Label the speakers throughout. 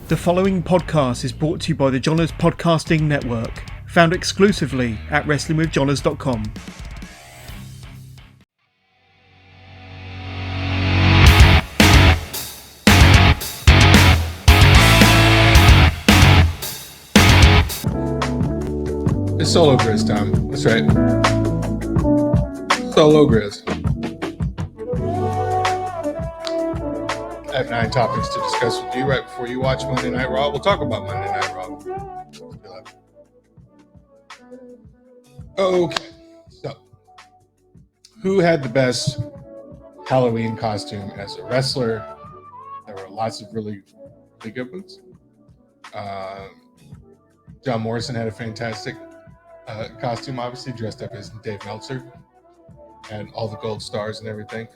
Speaker 1: The following podcast is brought to you by the Johners Podcasting Network, found exclusively at WrestlingWithJohners.com.
Speaker 2: It's Solo Grizz time. That's right. Solo Grizz. I have 9 topics to discuss with you right before you watch Monday Night Raw. We'll talk about Monday Night Raw. Okay. So, who had the best Halloween costume as a wrestler? There were lots of really good ones. John Morrison had a fantastic costume, obviously, dressed up as Dave Meltzer. And all the gold stars and everything.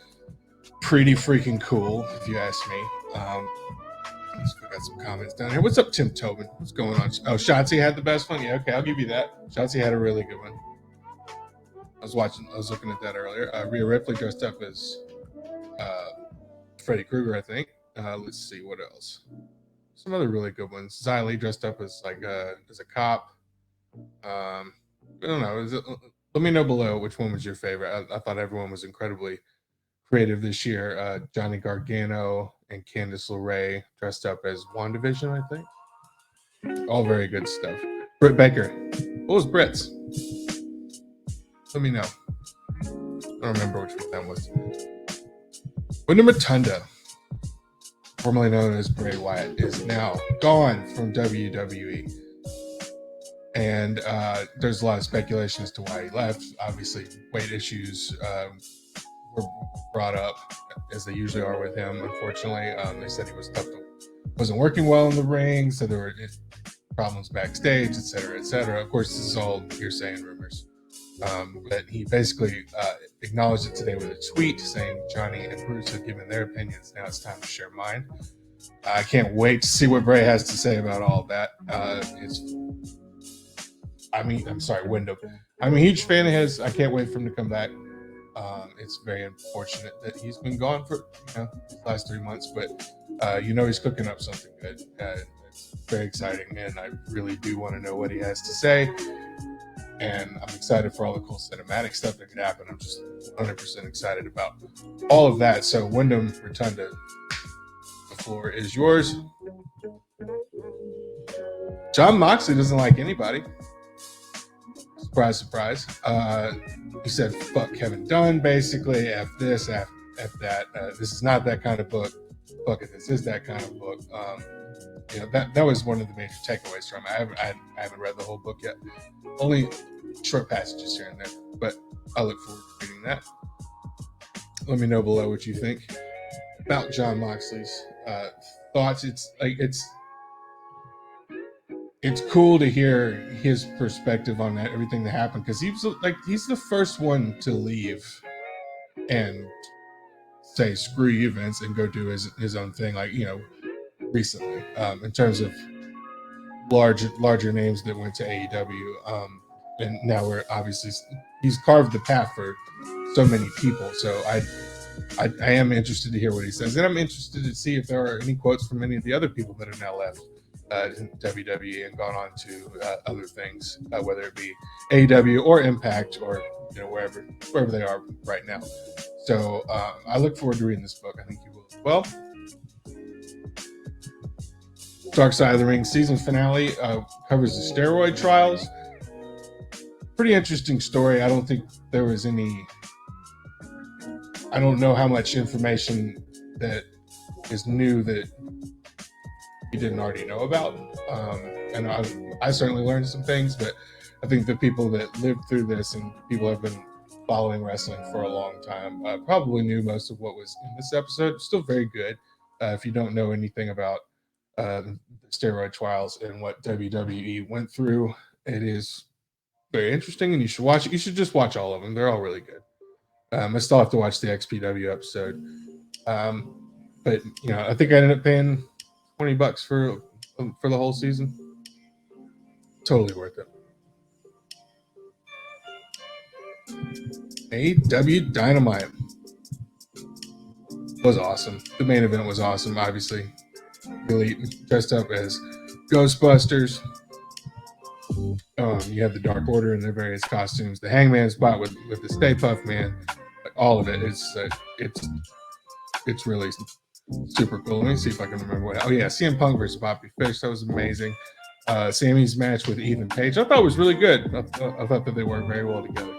Speaker 2: Pretty freaking cool, if you ask me. We got some comments down here. What's up, Tim Tobin? What's going on? Oh, Shotzi had the best one? Yeah, okay, I'll give you that. Shotzi had a really good one. I was looking at that earlier. Rhea Ripley dressed up as Freddy Krueger, I think. Let's see, what else? Some other really good ones. Xia Li dressed up as as a cop. I don't know. Let me know below which one was your favorite. I thought everyone was incredibly creative this year. Johnny Gargano and Candice LeRae dressed up as WandaVision, I think. All very good stuff. Britt Baker. What was Britt's? Let me know. I don't remember which one that was. Wyndham Rotunda, formerly known as Bray Wyatt, is now gone from WWE. And there's a lot of speculation as to why he left. Obviously, weight issues were brought up, as they usually are with him, unfortunately. They said he wasn't working well in the ring, so there were problems backstage, et cetera, et cetera. Of course, this is all hearsay and rumors. But he basically acknowledged it today with a tweet saying Johnny and Bruce have given their opinions. Now it's time to share mine. I can't wait to see what Bray has to say about all that. Wyndham. I'm a huge fan of his. I can't wait for him to come back. It's very unfortunate that he's been gone for the last 3 months, but he's cooking up something good. It's very exciting, and I really do want to know what he has to say. And I'm excited for all the cool cinematic stuff that could happen. I'm just 100% excited about all of that. So, Wyndham Rotunda, the floor is yours. John Moxley doesn't like anybody. Surprise, surprise. He said, fuck Kevin Dunn, basically. F this, F that. This is not that kind of book. Fuck it, this is that kind of book. That was one of the major takeaways from it. I haven't read the whole book yet. Only short passages here and there. But I look forward to reading that. Let me know below what you think about John Moxley's thoughts. It's cool to hear his perspective on everything that happened, because he's the first one to leave and say screw you, Vince, and go do his own thing, recently, in terms of larger names that went to AEW, and now he's carved the path for so many people. So I am interested to hear what he says, and I'm interested to see if there are any quotes from any of the other people that are now left in WWE and gone on to other things, whether it be AEW or Impact or wherever they are right now. So I look forward to reading this book. I think you will as well. Dark Side of the Ring season finale covers the steroid trials. Pretty interesting story. I don't think there was any. I don't know how much information that is new that you didn't already know about. And I certainly learned some things, but I think the people that lived through this and people have been following wrestling for a long time probably knew most of what was in this episode. It's still very good. If you don't know anything about the steroid trials and what WWE went through, it is very interesting, and you should watch it. You should just watch all of them. They're all really good. I still have to watch the XPW episode. But I think I ended up paying $20 for the whole season. Totally worth it. AEW Dynamite was awesome. The main event was awesome, obviously. Elite dressed up as Ghostbusters. You have the Dark Order in their various costumes. The Hangman spot with the Stay Puft Man, like all of it. It's really super cool. Let me see if I can remember what. Oh yeah, CM Punk versus Bobby Fish. That was amazing. Sammy's match with Ethan Page, I thought was really good. I thought that they worked very well together.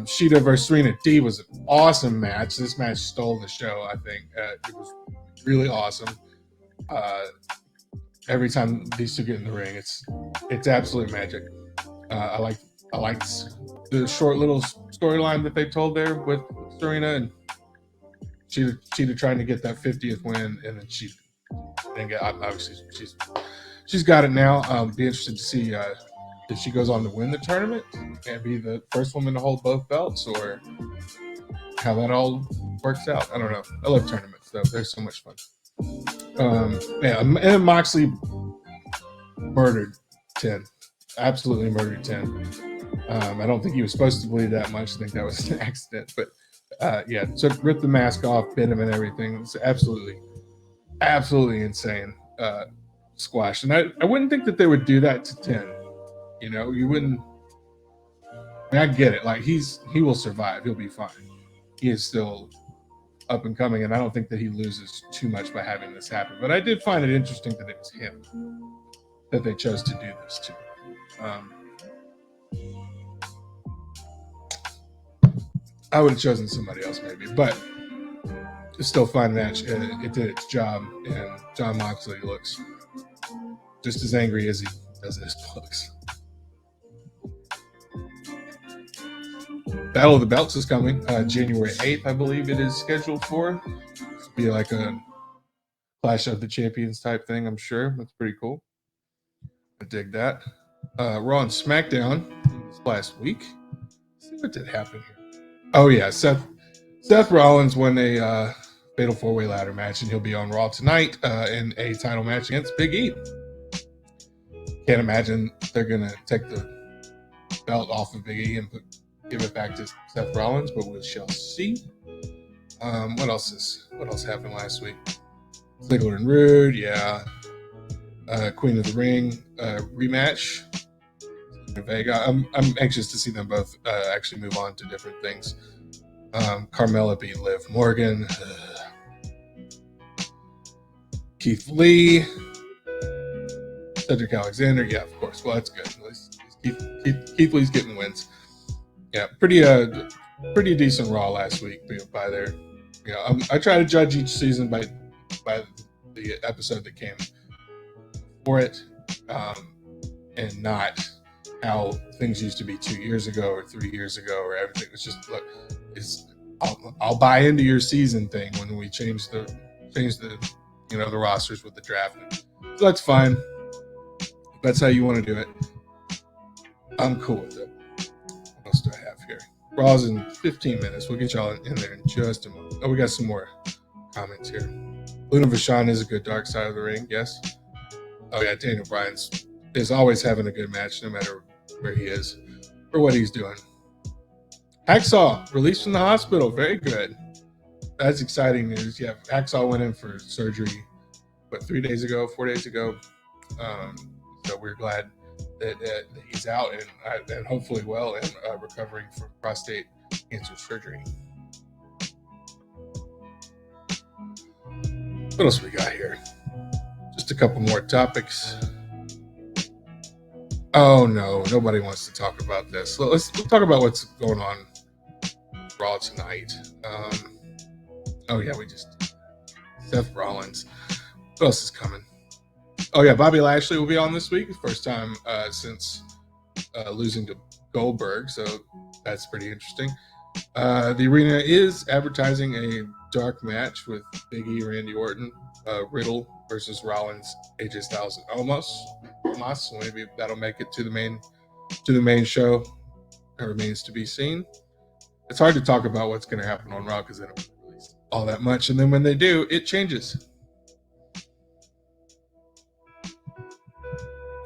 Speaker 2: Sheeta versus Serena D was an awesome match. This match stole the show. I think it was really awesome. Every time these two get in the ring, it's absolute magic. I liked the short little storyline that they told there with Serena and Cheetah trying to get that 50th win, and then she didn't get. Obviously, she's got it now. Be interested to see if she goes on to win the tournament and be the first woman to hold both belts, or how that all works out. I don't know. I love tournaments though; they're so much fun. And Moxley murdered 10. Absolutely murdered 10. I don't think he was supposed to bleed that much. I think that was an accident. But so ripped the mask off, bit him and everything. It's absolutely insane squash. And I wouldn't think that they would do that to 10. You know, you wouldn't. I mean, I get it. Like, he will survive. He'll be fine. He is still up and coming, and I don't think that he loses too much by having this happen. But I did find it interesting that it was him that they chose to do this to. I would have chosen somebody else maybe, but it's still a fun match. It did its job, and Jon Moxley looks just as angry as he does his looks. Battle of the Belts is coming January 8th, I believe it is scheduled for. It'll be like a Clash of the Champions type thing, I'm sure. That's pretty cool. I dig that. Raw and SmackDown this last week. Let's see what did happen here. Oh yeah, Seth Rollins won a Fatal 4-Way Ladder match, and he'll be on Raw tonight in a title match against Big E. Can't imagine they're gonna take the belt off of Big E and give it back to Seth Rollins, but we shall see. What else happened last week? Ziggler and Rude, yeah. Queen of the Ring rematch. Vega. I'm anxious to see them both actually move on to different things. Carmella beat Liv Morgan. Keith Lee. Cedric Alexander. Yeah, of course. Well, that's good. Keith Lee's getting wins. Yeah, pretty decent Raw last week by their. I try to judge each season by the episode that came for it, and not how things used to be 2 years ago or 3 years ago or everything. It's just I'll buy into your season thing when we change the the rosters with the draft. So that's fine. If that's how you want to do it, I'm cool with it. What else do I have here? Raw's in 15 minutes. We'll get y'all in there in just a moment. Oh, we got some more comments here. Luna Vachon is a good dark side of the ring, yes. Oh yeah, Daniel Bryan is always having a good match, no matter where he is or what he's doing. Hacksaw released from the hospital, very good. That's exciting news. Yeah, Hacksaw went in for surgery, 4 days ago. So we're glad that he's out and hopefully well and recovering from prostate cancer surgery. What else we got here? Just a couple more topics. Oh no, nobody wants to talk about this. So let's talk about what's going on Raw tonight. Seth Rollins. What else is coming? Oh yeah, Bobby Lashley will be on this week. First time since losing to Goldberg, so that's pretty interesting. The arena is advertising a dark match with Big E, Randy Orton, Riddle versus Rollins, AJ Styles, and Omos. So maybe that'll make it to the main show. It remains to be seen. It's hard to talk about what's going to happen on Raw because they don't release all that much, and then when they do, it changes.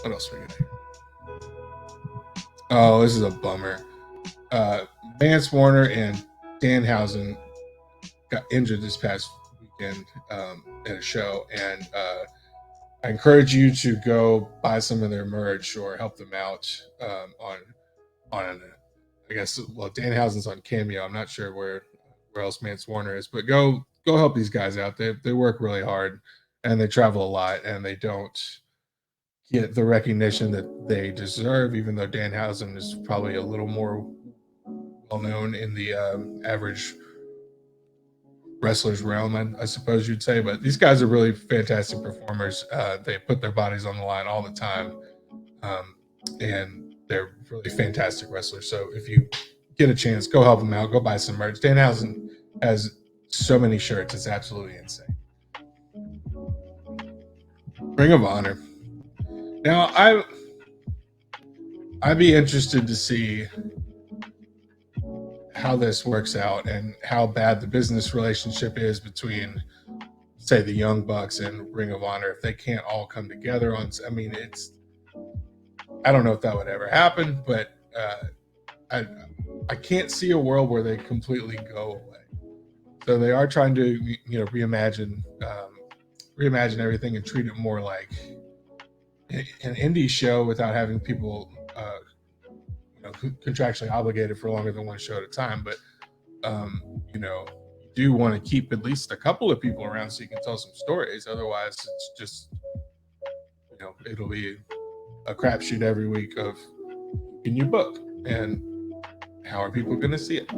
Speaker 2: What else we got here? Oh, this is a bummer. Vance Warner and Danhausen got injured this past weekend in a show, and I encourage you to go buy some of their merch or help them out on I guess Danhausen's on Cameo. I'm not sure where else Mance Warner is, but go help these guys out. They work really hard and they travel a lot and they don't get the recognition that they deserve, even though Danhausen is probably a little more well known in the average wrestler's realm, I suppose you'd say. But these guys are really fantastic performers. They put their bodies on the line all the time, and they're really fantastic wrestlers. So if you get a chance, go help them out. Go buy some merch. Danhausen has so many shirts; it's absolutely insane. Ring of Honor. Now, I'd be interested to see how this works out and how bad the business relationship is between, say, the Young Bucks and Ring of Honor. If they can't all come together on, I mean, I don't know if that would ever happen, but I can't see a world where they completely go away. So they are trying to, reimagine everything and treat it more like an indie show without having people contractually obligated for longer than one show at a time. But you do want to keep at least a couple of people around so you can tell some stories. Otherwise, it's just it'll be a crapshoot every week of can you book and how are people going to see it.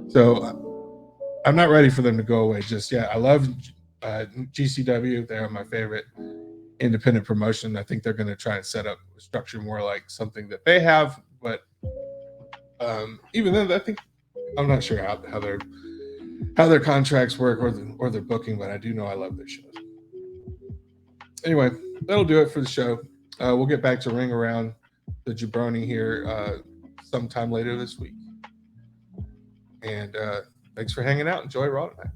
Speaker 2: So I'm not ready for them to go away just yet. I love GCW. They're my favorite independent promotion. I think they're going to try and set up a structure more like something that they have, but even then, I think I'm not sure how their contracts work or their booking, but I do know I love their shows. Anyway, that'll do it for the show. We'll get back to Ring Around the Jabroni here sometime later this week. And thanks for hanging out. Enjoy Raw tonight.